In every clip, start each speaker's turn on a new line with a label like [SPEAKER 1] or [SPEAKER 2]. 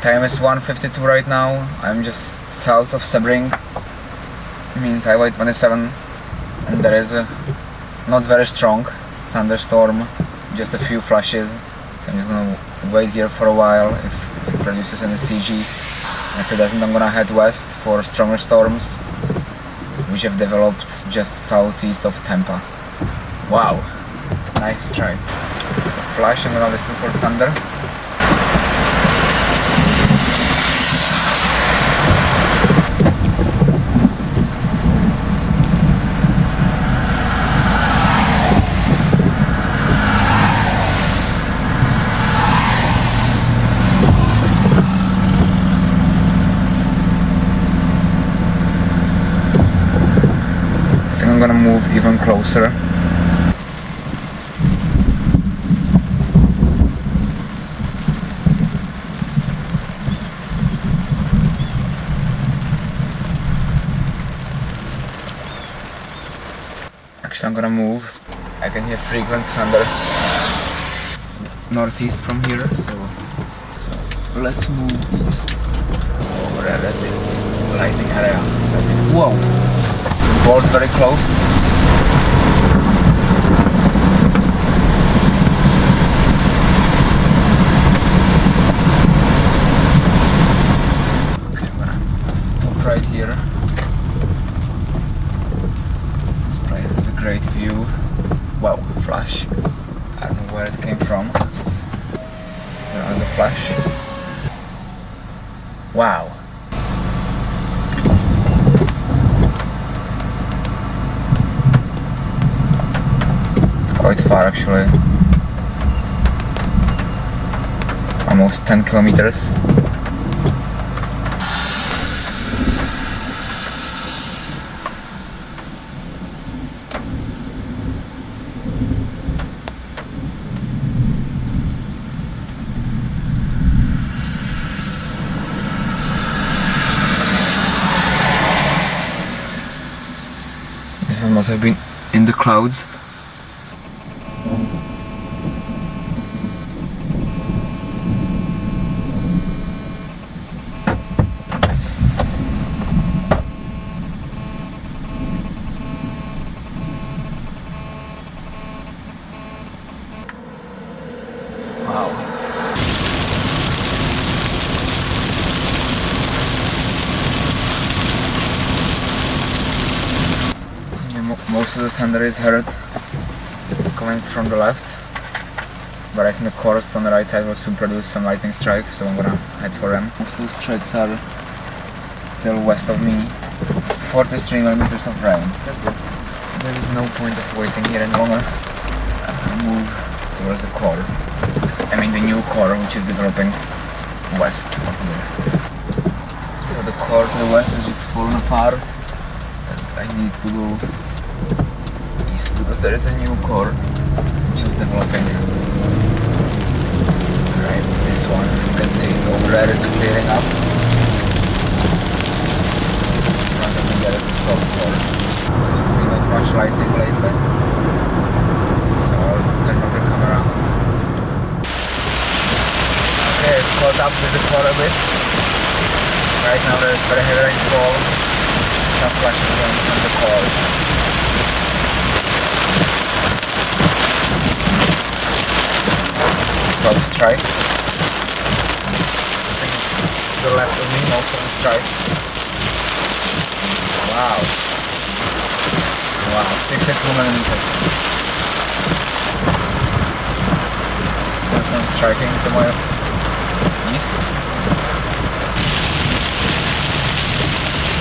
[SPEAKER 1] Time is 1:52 right now. I'm just south of Sebring. Means Highway 27, and there is a not very strong thunderstorm, just a few flashes. So I'm just gonna wait here for a while if it produces any CGs. And if it doesn't, I'm gonna head west for stronger storms, which have developed just southeast of Tampa. Wow, nice strike. So a flash, I'm gonna listen for thunder. I'm gonna move even closer. Actually, I'm gonna move. I can hear frequent thunder northeast from here, so let's move east. Over there, that's the lightning area. Whoa! Board very close. Okay, I'm gonna stop right here. This place is a great view. Wow, flash. I don't know where it came from. There are the flash. Wow. Quite far actually, almost 10 kilometers. This one must have been in the clouds. Most of the thunder is heard coming from the left, but I think the chorus on the right side will soon produce some lightning strikes, so I'm gonna head for them. Most of the strikes are still west of me. 43 millimeters of rain. That's good. There is no point of waiting here any longer. I'm gonna move towards the core. I mean the new core, which is developing west of here. So the core to the west is just falling apart, and I need to go east because there is a new core which is developing. Right, this one, you can see it over there is clearing up. In front of me there is a stop core. Seems to be not much lightning lately, so I'll turn off the camera. Okay, I've caught up with the core a bit. Right now there is very heavy rainfall. Some flashes going from the core. Close strike. I think it's to the left of me, most of the strikes. Wow. Wow, 62 millimeters. Still some striking to my east.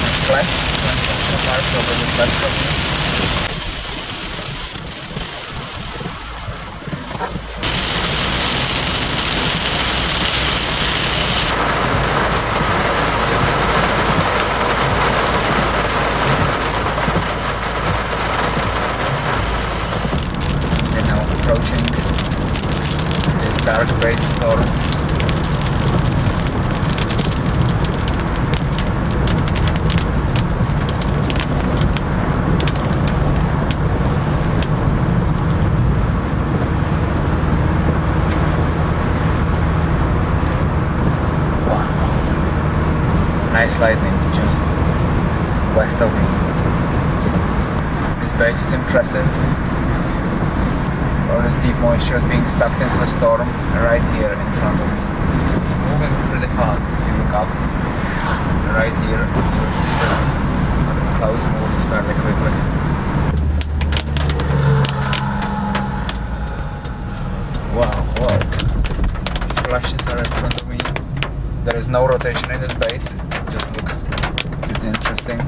[SPEAKER 1] Nice flash. Some marks over the left of me. Dark base storm. Wow. nice lightning just west of me. This base is impressive. All this deep moisture is being sucked into the storm right here in front of me. It's moving pretty fast if you look up. Right here you will see the clouds move fairly quickly. Wow. Flashes are in front of me. There is no rotation in this base, it just looks pretty interesting.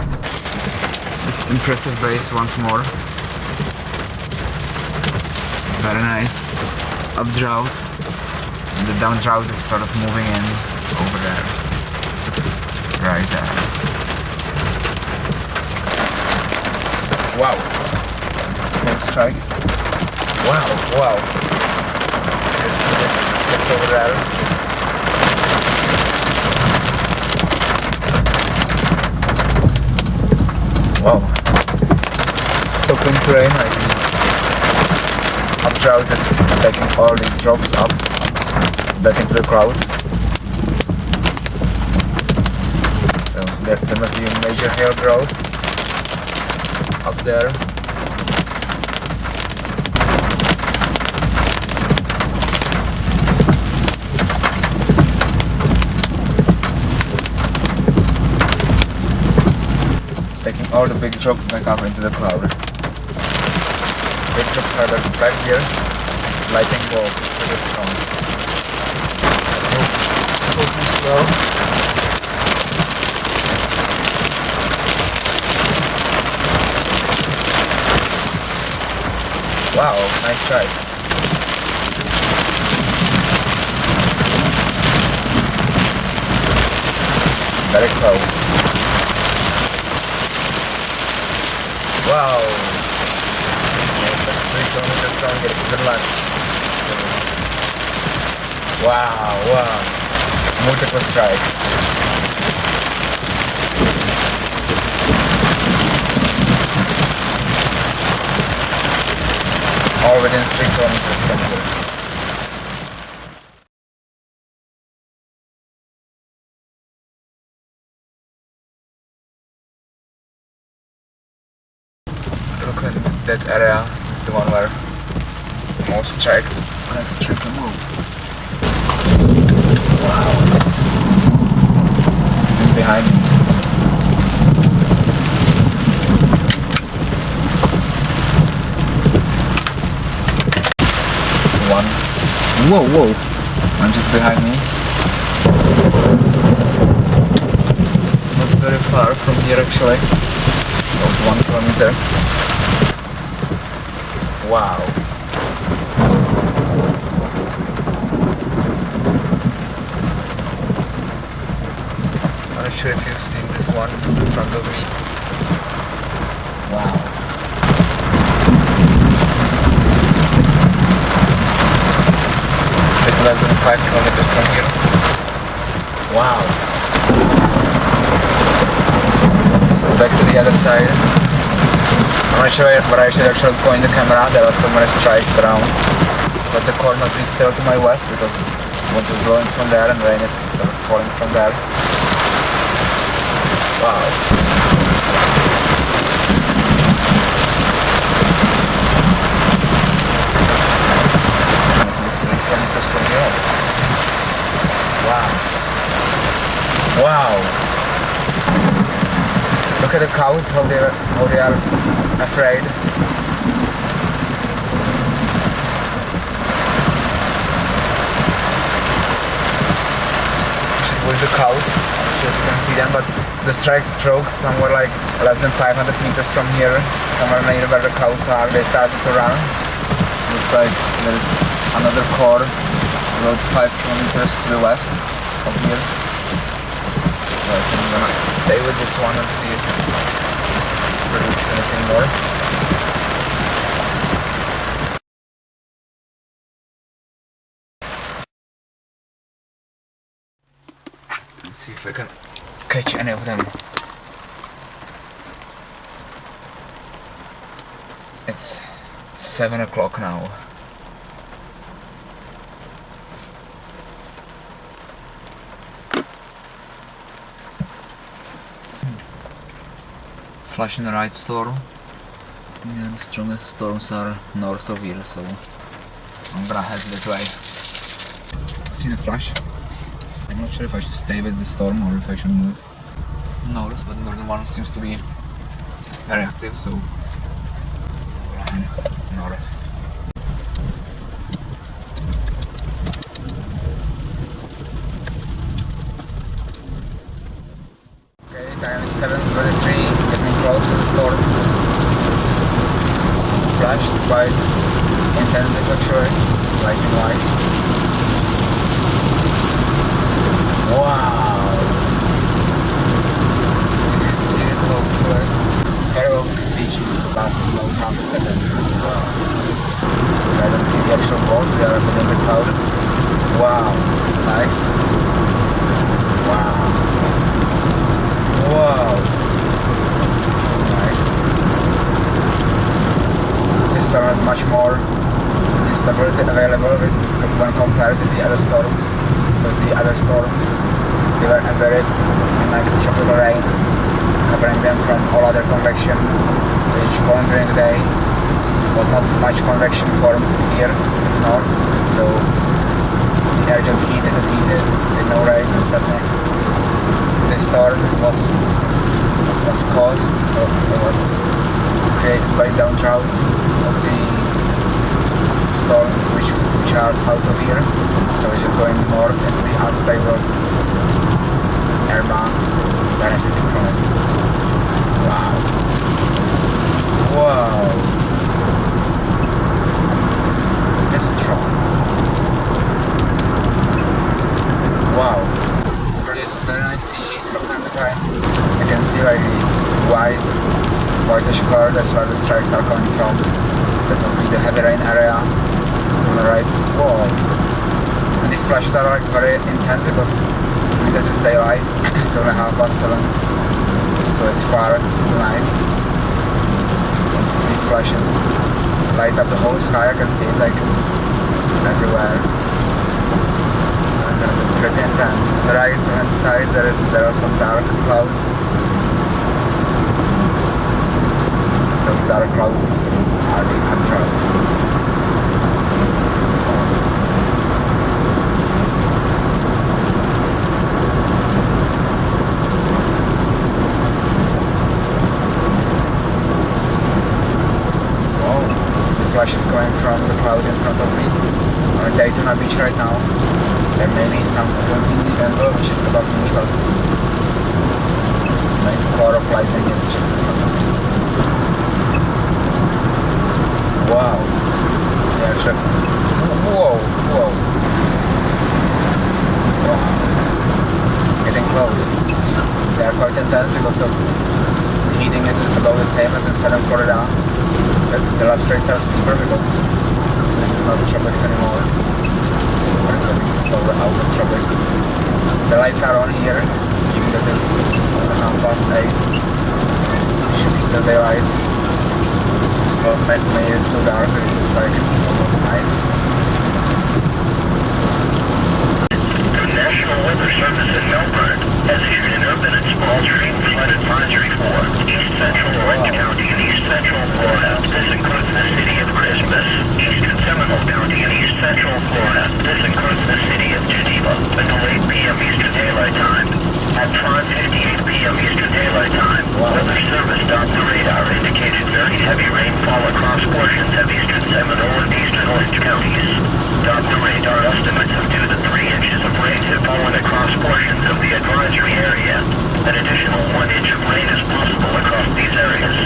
[SPEAKER 1] This impressive base once more. Very nice updraft. And the downdraft is sort of moving in over there. Right there. Wow. No strikes. Wow. There's just over there. Wow. Stopping train, I mean. Updraft is taking all the drops up back into the cloud. So there must be a major hail growth up there. It's taking all the big drops back up into the cloud. Big drops are back here. Lightning bolts pretty strong. Focus slow. Wow, nice strike. Very close. Wow. It's like 3 kilometers long, even less. Wow. Multiple strikes. All within 3 kilometers from here. Look at that area, it's the one where most strikes. Let's try to move. Wow. It's still behind me. It's one. Whoa. One just behind me. Not very far from here actually. About 1 kilometer. Wow. I'm not sure if you've seen this one. This is in front of me. Wow. A bit less than 5 kilometers from here. Wow. So back to the other side. I'm not sure where I should actually point the camera. There are so many strikes around. But the core must be still to my west because wind is blowing from there and rain is sort of falling from there. Wow. Wow. Look at the cows, how they are afraid. With the cows, I'm not sure if you can see them, but the strike strokes somewhere like less than 500 meters from here, somewhere near where the cows are, they started to run. Looks like there's another core about 5 kilometers to the west of here. So I think I'm gonna stay with this one and see if it produces anything more. Let's see if I can catch any of them. It's 7 o'clock now. flash in the right storm. Yeah, the strongest storms are north of here, so I'm gonna head that way. See the flash? I'm not sure if I should stay with the storm or if I should move north, but the northern one seems to be very active, so I'm gonna head north. Okay, time is 7:23, getting close to the storm. Flash is quite intensive actually, lightning wise. Wow! Did you see it hopefully? Very well CG lasted about half a second. Wow. I don't see the actual balls, they are within the cloud. Wow, this is nice. Wow. Wow. So nice. This storm has much more instability available when compared to the other storms. Because the other storms, they were embedded in like tropical rain, covering them from all other convection, which formed during the day, but not much convection formed here in the north, so the air just heated and heated, with no rain, and suddenly this storm was caused, or was created by downdrafts of the storms which are south of here, so we're just going north into the unstable air mass, benefiting from it. Wow. Wow. It's strong. Wow. It produces very nice CGs from time to time. You can see like the whitish color, that's where the strikes are coming from. That must be the heavy rain area on the right wall. And these flashes are like very intense because that is daylight. It's only 7:30, so it's far tonight. And these flashes light up the whole sky. I can see it like everywhere. It's gonna be pretty intense. On the right hand side there are some dark clouds. Those dark clouds are the contrast. Flash is coming from the cloud in front of me. I'm at Daytona Beach right now. There may be some wind in the anvil which is above me, but the main core of lightning is just in front of me. Wow. Yeah, actually. Whoa, whoa. Wow. Getting close. They are quite intense because of the heating is about the same as in southern Florida. The lap rates are steeper because this is not the tropics anymore. It's getting slower out of tropics. The lights are on here, even though it's 8:30. It should be still daylight. It's not made it so dark, it looks like it's almost night.
[SPEAKER 2] The National Weather Service in Melbourne has issued an urban and small stream flood advisory for East Central Orange County and East Central Florida. This includes the city of Christmas, Eastern Seminole County and East Central Florida. This includes the city of Geneva until 8 p.m. Eastern Daylight Time. At 5:58 p.m. Eastern Daylight Time, Weather Service stopped the radar indicated very heavy rainfall across portions of Eastern Seminole and Eastern Orange counties. The radar estimates of 2 to 3 inches of rain have fallen across portions of the advisory area. An additional 1 inch of rain is possible across these areas.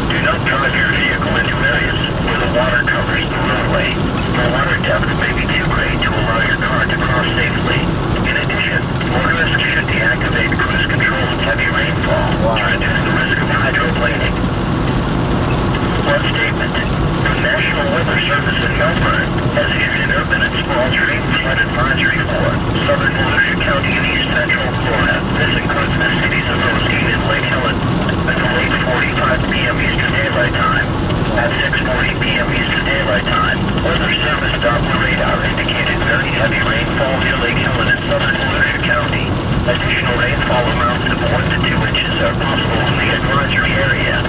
[SPEAKER 2] Do not drive your vehicle into areas where the water covers the roadway. The water depth may be too great to allow your car to cross safely. In addition, motorists should deactivate cruise control in heavy rainfall to reduce the risk of hydroplaning. One statement. The National Weather Service in Melbourne has issued an urban and small stream flood advisory for southern Volusia County and East Central Florida. This includes the cities of Rosine and Lake Helen until 8:45 p.m. Eastern Daylight Time. At 6:40 p.m. Eastern Daylight Time, Weather Service Doppler radar indicated very heavy rainfall near Lake Helen in southern Volusia County. Additional rainfall amounts of 1 to 2 inches are possible in the advisory area.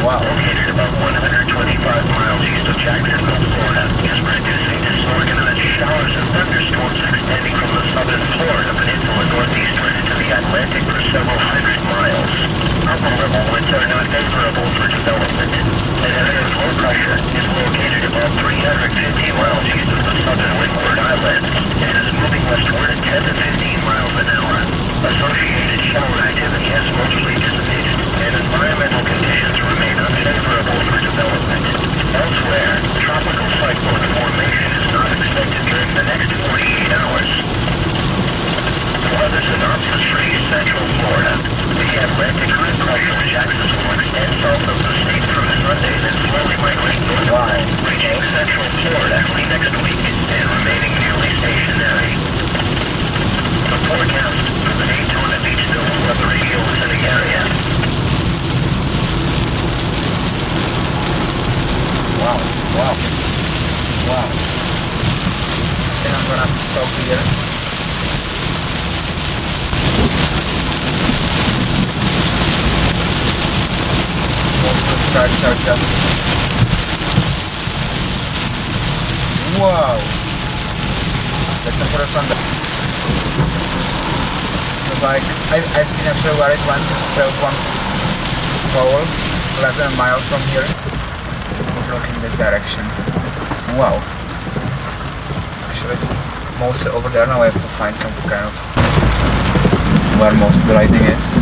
[SPEAKER 1] Wow.
[SPEAKER 2] located about 125 miles east of Jacksonville, Florida, is producing disorganized showers and thunderstorms extending from the southern Florida peninsula northeastward into the Atlantic for several hundred miles. Upper level winds are not favorable for development. An area of low pressure is located about 350 miles east of the southern Windward Islands and is moving westward at 10 to 15 miles an hour. Associated shower activity has mostly dissipated, and environmental conditions remain unfavorable for development. Elsewhere, tropical cyclone formation is not expected during the next 48 hours. Weather synopsis for East Central Florida. The Atlantic high pressure which axis will extend south of the state through Sunday, then slowly migrate northward, reaching Central Florida early next week and remaining nearly stationary. The forecast for the Daytona Beachville weather radio listening area.
[SPEAKER 1] Wow. I think I'm gonna stop here. Most of the tracks are just... Wow! Listen for the thunder. So like, I've seen actually where it went to straight one pole, less than a mile from here. Looking this direction. Wow. Actually it's mostly over there. Now I have to find some kind of where most of the lighting is.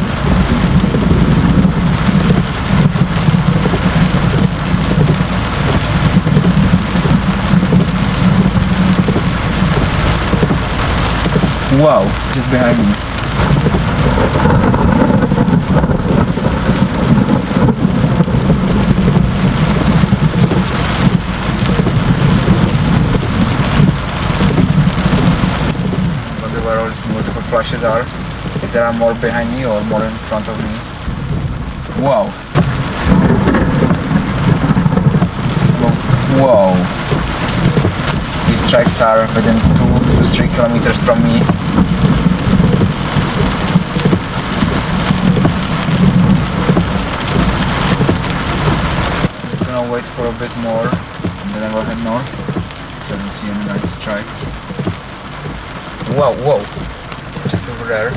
[SPEAKER 1] Wow, just behind me. Where all these multiple flashes are, if there are more behind me or more in front of me. Wow. This is wow. These tracks are within 2 to 3 kilometers from me. I'm just gonna wait for a bit more and then I will head north. I don't see any nice tracks. Wow, just over there.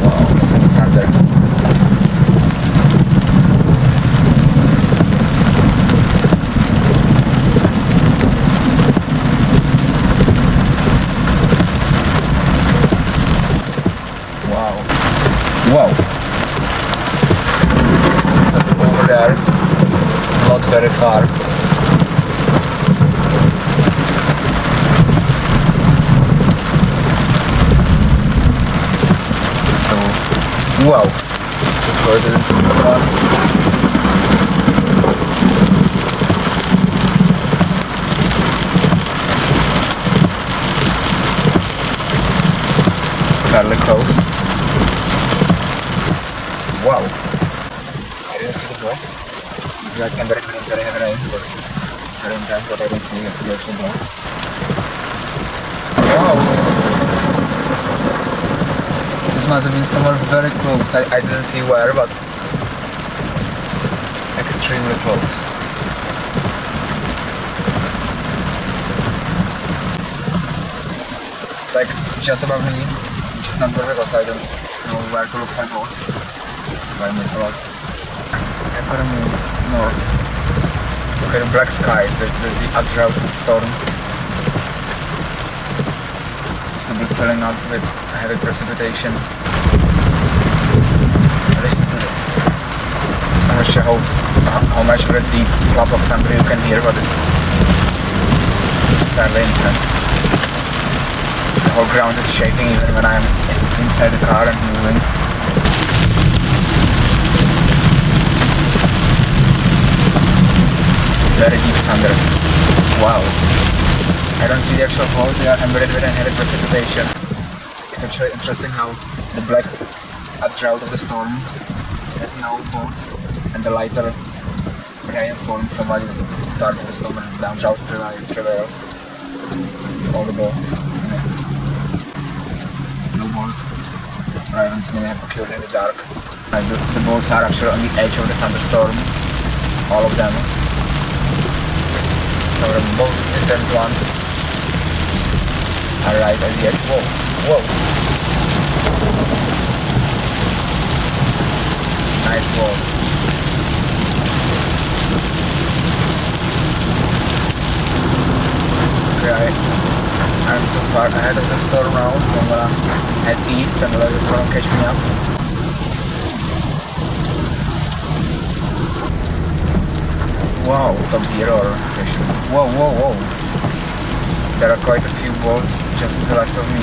[SPEAKER 1] Wow, listen to thunder. Wow. It's just over there, not very far. Wow, before I didn't see this one. Fairly close. Wow, I didn't see the boat. It's like very heavy rain because it's very intense, but I didn't see the actual boats. Wow. Must have been somewhere very close. I didn't see where, but extremely close. It's like just above me, which is not vertical, so I don't know where to look for boats. So I missed a lot. I'm gonna move north. Look at the black sky. There's the updraft storm. Possibly filling up with heavy precipitation. Listen to this. I'm not sure how much of a deep clap of thunder you can hear, but it's fairly intense. The whole ground is shaking even when I'm inside the car and moving. Very deep thunder. Wow. I don't see the actual holes, they are embedded within heavy precipitation. It's actually interesting how the black updraft of the storm has no boats and the lighter rain falling from like the part of the storm and downdraft prevails. It's all the boats in it. No boats. I haven't seen any have occurred in the dark. The bolts are actually on the edge of the thunderstorm. All of them. So the most intense ones are right at the edge. Whoa, whoa. Nice wall. Okay, I'm too far ahead of the storm now, so I'm gonna head east and let the storm catch me up. Wow, top gear or fishing. Whoa, whoa, whoa. There are quite a few boats just to the left of me.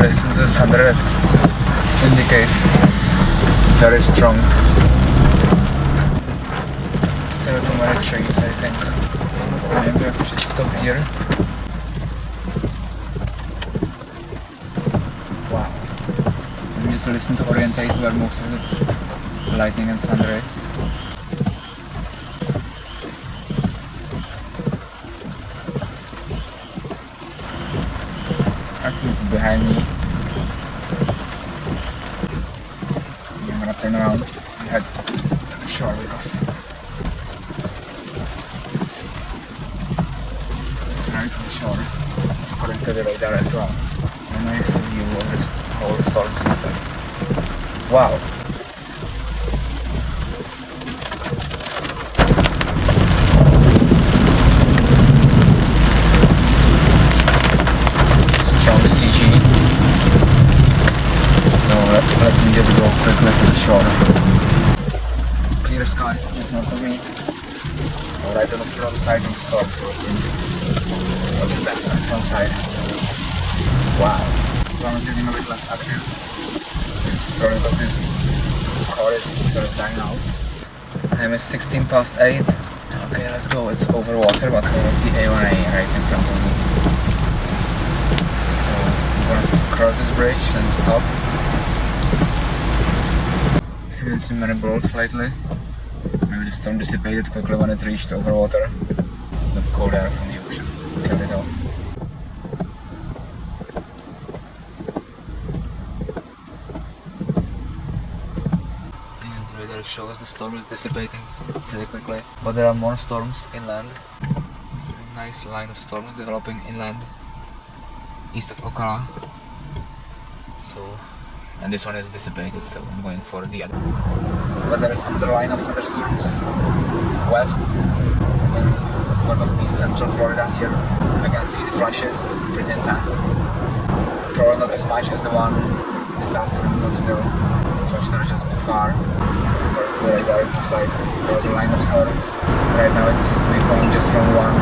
[SPEAKER 1] Listen to the thunder, that indicates very strong. Still too many trees, I think. Maybe I should stop here. Wow. Let me just listen to orientate where most of the lightning and thunder is. I think it's behind me. I'm gonna turn around and head to the shore because it's right on the shore, according to the radar as well. A nice view of this whole storm system. Wow! Strong CG. So let me just go quickly to the shore. Clear skies just north of me. So right on the front side of the storm, so let's see. Look at that on the front side. Wow. The storm is getting a bit less active. It's probably because this car is sort of dying out. Time is 8:16. Okay, let's go. It's over water, but there's the A1A right in front of me. So I'm gonna cross this bridge and stop. Haven't seen many boats lately. Maybe the storm dissipated quickly when it reached over water. The cold air from the ocean kept it off. And the radar shows the storm is dissipating pretty quickly. But there are more storms inland. It's a nice line of storms developing inland, east of Ocala. So, and this one is dissipated, so I'm going for the other. But there is another line of thunderstorms west, sort of east central Florida here. I can see the flashes, it's pretty intense. Probably not as much as the one this afternoon, but still, the flashes are just too far. According to the radar, it looks like there was a line of storms. Right now it seems to be coming just from one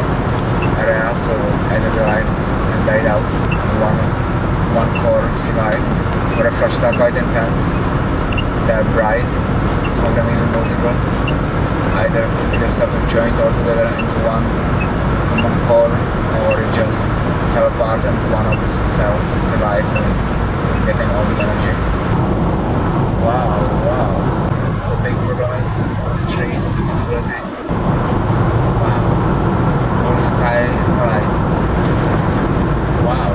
[SPEAKER 1] area, so either the lines have died out and one core survived. But the flashes are quite intense. They are bright, some of them even multiple. Either they sort of joined all together into one common core, or it just fell apart and one of the cells survived and is getting all the energy. Wow, wow. The big problem is the trees, the visibility. Wow. All the sky is alright. Wow.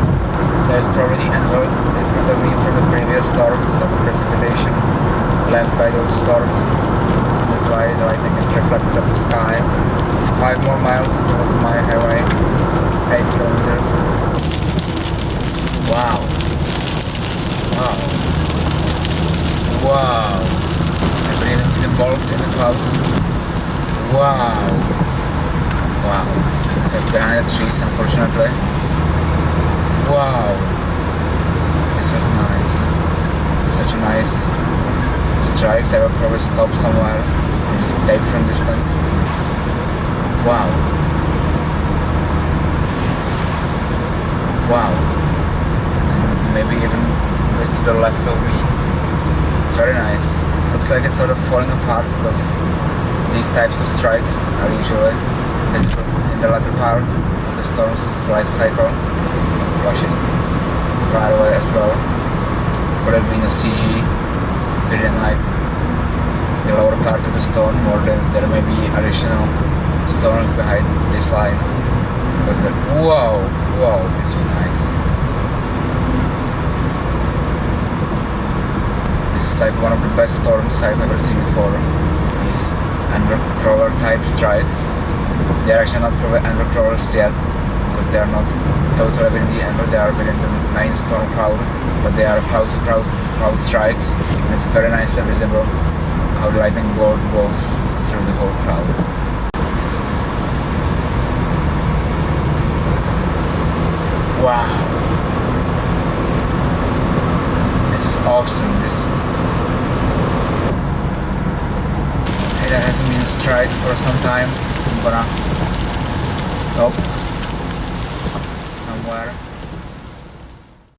[SPEAKER 1] There's probably the anvil in front of me from the previous storms and the precipitation left by those storms. That's why the lighting is reflected off the sky. It's 5 more miles towards my highway. It's 8 kilometers. Wow. Wow. Wow. I can even see the balls in the cloud. Wow. Wow. It's like behind the trees, unfortunately. Wow. This was nice. Such a nice strike. I will probably stop somewhere and just tape from distance. Wow. Wow. And maybe even with to the left of me. Very nice. Looks like it's sort of falling apart because these types of strikes are usually visible in the latter part of the storm's life cycle. Some flashes far away as well. Could have been a CG within like the lower part of the storm, or there may be additional storms behind this line. But whoa, this was nice. This is like one of the best storms I've ever seen before. These undercrawler type strikes. They are actually not undercrawlers yet, because they are not totally within the end, they are within the main storm cloud, but they are cloud to cloud strikes, and it's very nicely visible how the lightning bolt goes through the whole cloud. Wow, this is awesome. There hasn't been a strike for some time. I'm gonna stop somewhere.